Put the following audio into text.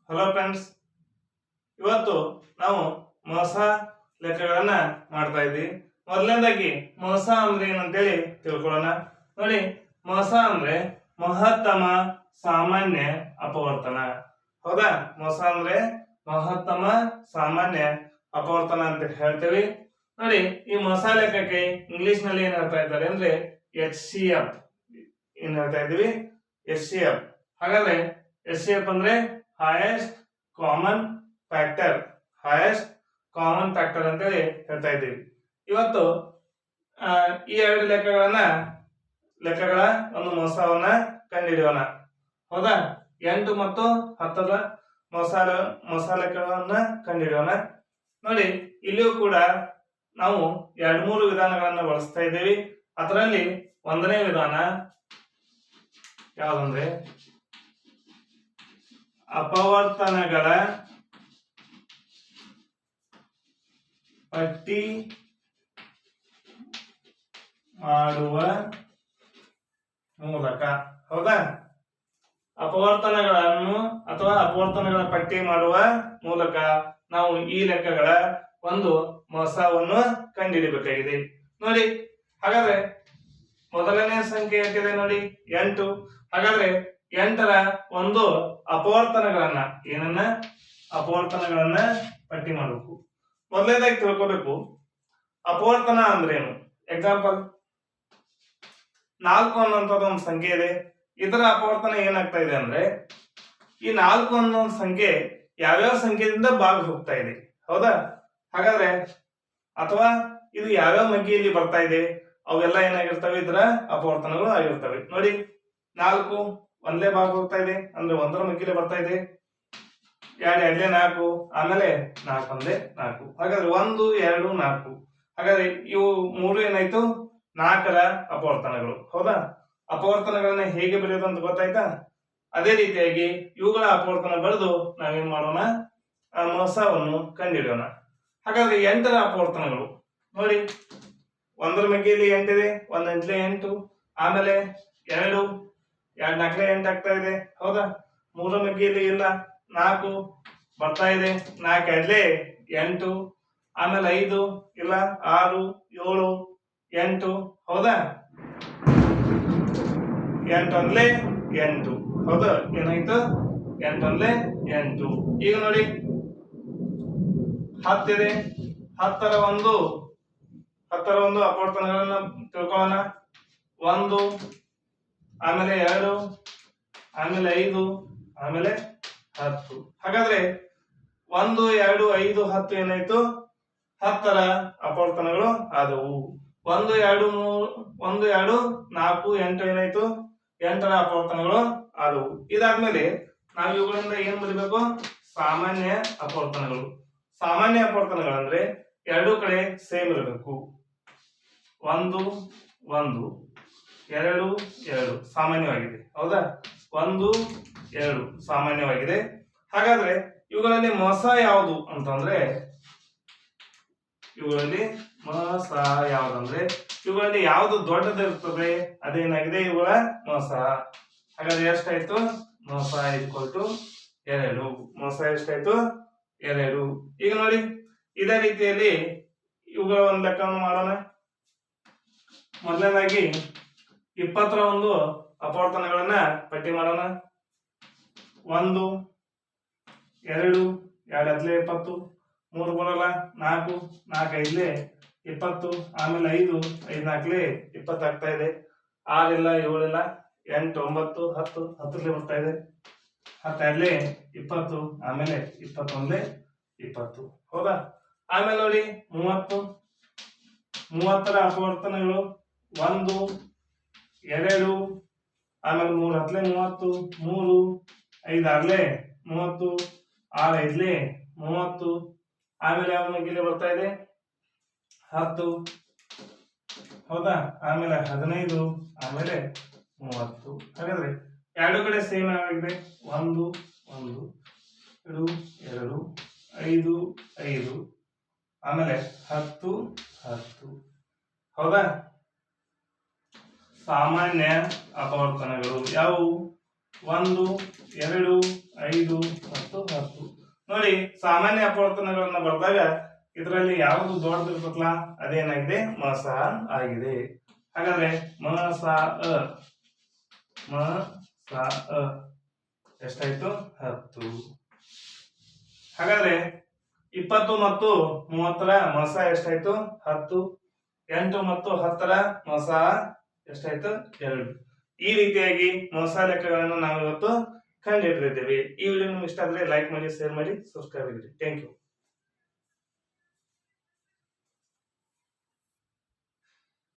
Hello friends, ಇವತ್ತು ನಾವು ಮೋಸ ಲೆಕ್ಕಗಳನ್ನ ಮಾಡ್ತಾ ಇದ್ವಿ. ಮೊದಲನೇದಾಗಿ ಮೋಸ ಅಂದ್ರೆ ಏನಂತೇಳಿ ತಿಳ್ಕೊಳ್ಳೋಣ. ನೋಡಿ, ಮೋಸ ಅಂದ್ರೆ ಮಹತ್ತಮ ಸಾಮಾನ್ಯ ಅಪವರ್ತನ. ಹೌದಾ? ಮೋಸ ಅಂದ್ರೆ ಮಹತ್ತಮ ಸಾಮಾನ್ಯ ಅಪವರ್ತನ ಅಂತ ಹೇಳ್ತೇವೆ. ನೋಡಿ, ಈ ಮೋಸ ಲೆಕ್ಕಕ್ಕೆ ಇಂಗ್ಲಿಷ್ ನಲ್ಲಿ ಏನ್ ಹೇಳ್ತಾ ಇದ್ದಾರೆ ಅಂದ್ರೆ HCF ಏನ್ ಹೇಳ್ತಾ ಇದೀವಿ, HCF. ಹಾಗಾದ್ರೆ HCF ಅಂದ್ರೆ highest common factor, highest common factor ಅಂತೇಳಿ ಹೇಳ್ತಾ ಇದ್ದೀವಿ. ಇವತ್ತು ಈ ಎರಡು ಲೆಕ್ಕಗಳ ಒಂದು ಮೋಸವನ್ನ ಕಂಡುಹಿಡಿಯೋಣ. ಹೌದಾ? 8 ಮತ್ತು 10ರ ಮೋಸ ಲೆಕ್ಕಗಳನ್ನ ಕಂಡುಹಿಡಿಯೋಣ. ನೋಡಿ, ಇಲ್ಲಿಯೂ ಕೂಡ ನಾವು 2-3 ವಿಧಾನಗಳನ್ನ ಬಳಸ್ತಾ ಇದ್ದೇವೆ. ಅದರಲ್ಲಿ ಒಂದನೇ ವಿಧಾನ ಯಾವುದಂದ್ರೆ ಅಪವರ್ತನಗಳ ಪಟ್ಟಿ ಮಾಡುವ ಮೂಲಕ. ಹೌದಾ? ಅಪವರ್ತನಗಳನ್ನು ಅಥವಾ ಅಪವರ್ತನಗಳ ಪಟ್ಟಿ ಮಾಡುವ ಮೂಲಕ ನಾವು ಈ ಲೆಕ್ಕಗಳ ಒಂದು ಮೋಸವನ್ನು ಕಂಡುಹಿಡಿಯಬೇಕಾಗಿದೆ. ನೋಡಿ, ಹಾಗಾದ್ರೆ ಮೊದಲನೇ ಸಂಖ್ಯೆ ಎಷ್ಟಿದೆ ನೋಡಿ, 8. ಹಾಗಾದ್ರೆ 8ರ ಒಂದು ಅಪವರ್ತನಗಳನ್ನ ಪಟ್ಟಿ ಮಾಡಬೇಕು. ಮೊದಲನೇದಾಗಿ ತಿಳ್ಕೋಬೇಕು ಅಪವರ್ತನ ಅಂದ್ರೇನು. ಎಕ್ಸಾಂಪಲ್, 4 ಅನ್ನುವಂಥದ್ದು ಒಂದು ಸಂಖ್ಯೆ ಇದೆ. ಇದರ ಅಪವರ್ತನ ಏನಾಗ್ತಾ ಇದೆ ಅಂದ್ರೆ ಈ 4 ಅನ್ನೋ ಸಂಖ್ಯೆ ಯಾವ್ಯಾವ ಸಂಖ್ಯೆಯಿಂದ ಭಾಗ ಹೋಗ್ತಾ ಇದೆ. ಹೌದಾ? ಹಾಗಾದ್ರೆ ಅಥವಾ ಇದು ಯಾವ್ಯಾವ ಮಗ್ಗಿಯಲ್ಲಿ ಬರ್ತಾ ಇದೆ ಅವೆಲ್ಲ ಏನಾಗಿರ್ತವೆ, ಇದರ ಅಪವರ್ತನಗಳು ಆಗಿರ್ತವೆ. ನೋಡಿ, 4 ಒಂದನೇ ಭಾಗ ಹೋಗ್ತಾ ಇದೆ ಅಂದ್ರೆ 1ರ ಮಗ್ಗಿಲೆ ಬರ್ತಾ ಇದೆ. 2 ಎರಡನೇ 4, ಆಮೇಲೆ 4 ಒಂದೇ 4. ಹಾಗಾದ್ರೆ 1 2 4. ಹಾಗಾದ್ರೆ ಇವು 3 ಏನಾಯ್ತು, 4ರ ಅಪವರ್ತನಗಳು. ಹೌದಾ? ಅಪವರ್ತನಗಳನ್ನ ಹೇಗೆ ಬರೆಯೋದು ಅಂತ ಗೊತ್ತಾಯ್ತಾ? ಅದೇ ರೀತಿಯಾಗಿ ಇವುಗಳ ಅಪವರ್ತನ ಬರೆದು ನಾವೇನ್ ಮಾಡೋಣ, ಮೋಸವನ್ನು ಕಂಡುಹಿಡಿಯೋಣ. ಹಾಗಾದ್ರೆ 8ರ ಅಪವರ್ತನಗಳು ನೋಡಿ, 1ರ ಮಗ್ಗಿಯಲ್ಲಿ 8 ಇದೆ, 1 8 8, ಆಮೇಲೆ 2 2 4 8 ಆಗ್ತಾ ಇದೆ. ಹೌದಾ? 3ರ ಮಗ್ಗಿಯಲ್ಲಿ ಇಲ್ಲ, 4 ಬರ್ತಾ ಇದೆ, 4 2 8, ಆಮೇಲೆ 5 ಇಲ್ಲ, 6 7 8. ಹೌದಾ? 8 ಒಂದ್ಲೆ 8. ಹೌದಾ? ಏನಾಯ್ತು, 8 ಒಂದ್ಲೆ 8. ಈಗ ನೋಡಿ, 10 ಇದೆ. 10ರ ಒಂದು ಅಪವರ್ತನಗಳನ್ನ ತಿಳ್ಕೊಳ್ಳೋಣ. 1, ಆಮೇಲೆ 2, ಆಮೇಲೆ 5, ಆಮೇಲೆ 10. ಹಾಗಾದ್ರೆ 1 2 5 10 ಏನಾಯ್ತು, 10ರ ಅಪವರ್ತನಗಳು ಆದವು. 1 2 4 8 ಏನಾಯ್ತು, 8ರ ಅಪವರ್ತನಗಳು ಆದವು. ಇದಾದ್ಮೇಲೆ ನಾವು ಇವುಗಳಿಂದ ಏನ್ ಬರೀಬೇಕು, ಸಾಮಾನ್ಯ ಅಪವರ್ತನಗಳು. ಸಾಮಾನ್ಯ ಅಪವರ್ತನಗಳಂದ್ರೆ ಎರಡೂ ಕಡೆ ಸೇಮ್ ಇರಬೇಕು. 1 1 2 2 ಸಾಮಾನ್ಯವಾಗಿದೆ. ಹೌದಾ? 1 2 ಸಾಮಾನ್ಯವಾಗಿದೆ. ಹಾಗಾದ್ರೆ ಇವುಗಳಲ್ಲಿ ಮೋಸ ಯಾವುದು ಅಂತಂದ್ರೆ ಇವುಗಳಲ್ಲಿ ಯಾವುದು ದೊಡ್ಡದಿರ್ತದೆ ಅದೇನಾಗಿದೆ, ಇವುಗಳ ಮೋಸ. ಹಾಗಾದ್ರೆ ಎಷ್ಟಾಯ್ತು, ಮೋಸ = 2. ಮೋಸ ಎಷ್ಟಾಯ್ತು, 2. ಈಗ ನೋಡಿ, ಇದೇ ರೀತಿಯಲ್ಲಿ ಇವುಗಳ ಒಂದು ಲೆಕ್ಕವನ್ನು ಮಾಡೋಣ. ಮೊದಲನೇದಾಗಿ 20ರ ಒಂದು ಅಪವರ್ತನಗಳನ್ನ ಪಟ್ಟಿ ಮಾಡೋಣ. 1 2 2 20, 3 ಬರಲ್ಲ, 4 4 5 20, ಆಮೇಲೆ 5 5 4 20 ಆಗ್ತಾ ಇದೆ. 6 ಇಲ್ಲ, 7 ಇಲ್ಲ, 8 9 10 10 ಬರ್ತಾ ಇದೆ. 10 2 20, ಆಮೇಲೆ 21 20. ಹೌದಾ? ಆಮೇಲೆ ನೋಡಿ 30ರ ಅಪವರ್ತನಗಳು 1 2, ಆಮೇಲೆ 3 10 30, 3 5 6 30, 6 5 30, ಆಮೇಲೆ ಯಾವ ಮಗ್ಗಿಲೆ ಬರ್ತಾ ಇದೆ, 10. ಹೌದಾ? ಆಮೇಲೆ 15, ಆಮೇಲೆ 30. ಹಾಗಾದ್ರೆ ಎರಡು ಕಡೆ ಸೇಮ್ ಆಗಿದೆ. 1 1 2 2 5 5, ಆಮೇಲೆ 10 10. ಹೌದಾ? ಸಾಮಾನ್ಯ ಅಪವರ್ತನಗಳು ಯಾವುವು, 1 2 5 ಮತ್ತು 10 ನೋಡಿ. ಸಾಮಾನ್ಯ ಅಪವರ್ತನಗಳನ್ನ ಬರೆದಾಗ ಇದರಲ್ಲಿ ಯಾವುದು ದೊಡ್ಡದಿರ್ತಲ್ಲ ಅದೇನಾಗಿದೆ ಮಸ ಆಗಿದೆ. ಹಾಗಾದ್ರೆ ಮಸ ಎಷ್ಟಾಯ್ತು 10. ಹಾಗಾದ್ರೆ 20 ಮತ್ತು 30ರ ಮಸ ಎಷ್ಟಾಯ್ತು 10. 8 ಮತ್ತು 10ರ ಮಸ ಎಷ್ಟಾಯ್ತು 2. ಈ ರೀತಿಯಾಗಿ ಮಸ ಲೆಕ್ಕಗಳನ್ನು ನಾವು ಇವತ್ತು ಕಂಡುಹಿಡಿದಿದ್ದೇವೆ. ಈ ವಿಡಿಯೋ ನಿಮ್ಗೆ ಇಷ್ಟ ಆದ್ರೆ ಲೈಕ್ ಮಾಡಿ, ಶೇರ್ ಮಾಡಿ, ಸಬ್ಸ್ಕ್ರೈಬ್ ಮಾಡಿ. Thank you.